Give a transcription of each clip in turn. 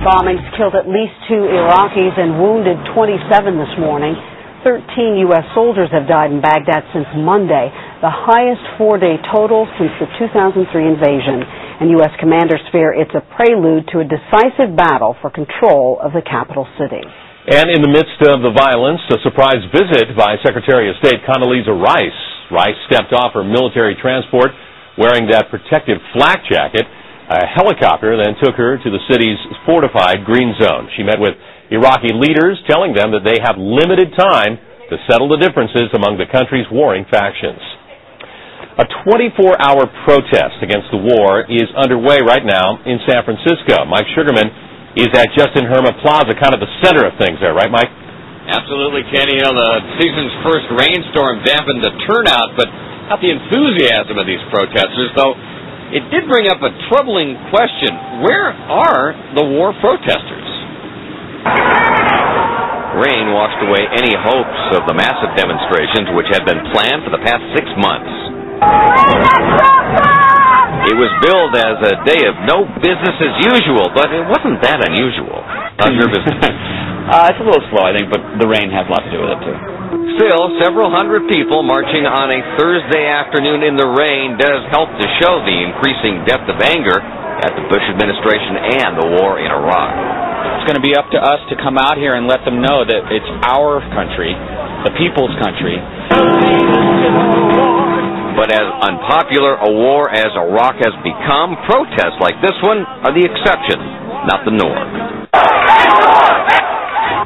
bombings killed at least 2 Iraqis and wounded 27 this morning. 13 U.S. soldiers have died in Baghdad since Monday, the highest 4-day total since the 2003 invasion. And U.S. commanders fear it's a prelude to a decisive battle for control of the capital city. And in the midst of the violence, a surprise visit by Secretary of State Condoleezza Rice. Rice stepped off her military transport wearing that protective flak jacket. A helicopter then took her to the city's fortified green zone. She met with Iraqi leaders, telling them that they have limited time to settle the differences among the country's warring factions. A 24-hour protest against the war is underway right now in San Francisco. Mike Sugarman is at Justin Herman Plaza, kind of the center of things there, right, Mike? Absolutely, Kenny. You know, the season's first rainstorm dampened the turnout, but not the enthusiasm of these protesters, though it did bring up a troubling question. Where are the war protesters? Rain washed away any hopes of the massive demonstrations which had been planned for the past 6 months. It was billed as a day of no business as usual, but it wasn't that unusual. How's your business? It's a little slow, I think, but the rain has a lot to do with it, too. Still, several hundred people marching on a Thursday afternoon in the rain does help to show the increasing depth of anger at the Bush administration and the war in Iraq. It's going to be up to us to come out here and let them know that it's our country, the people's country. But as unpopular a war as Iraq has become, protests like this one are the exception, not the norm.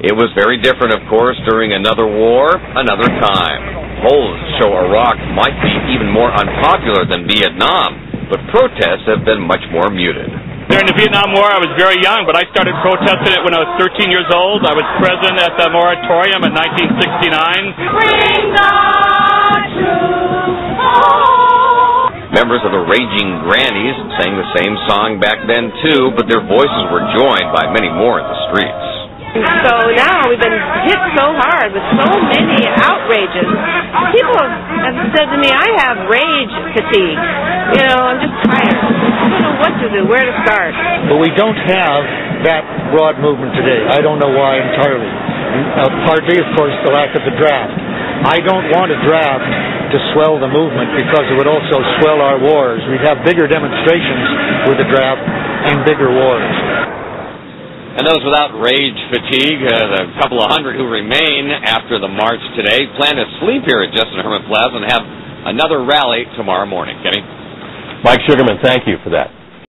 It was very different, of course, during another war, another time. Polls show Iraq might be even more unpopular than Vietnam, but protests have been much more muted. During the Vietnam War, I was very young, but I started protesting it when I was 13 years old. I was present at the moratorium in 1969. Bring the troops home. Members of the Raging Grannies sang the same song back then, too, but their voices were joined by many more in the streets. So now we've been hit so hard with so many outrages. People have said to me, I have rage fatigue. You know, I'm just tired. I don't know what to do, where to start. But we don't have that broad movement today. I don't know why entirely. Partly, of course, the lack of the draft. I don't want a draft to swell the movement because it would also swell our wars. We'd have bigger demonstrations with the draft and bigger wars. And those without rage fatigue, the couple of hundred who remain after the march today, plan to sleep here at Justin Herman Plaza and have another rally tomorrow morning. Kenny? Mike Sugarman, thank you for that.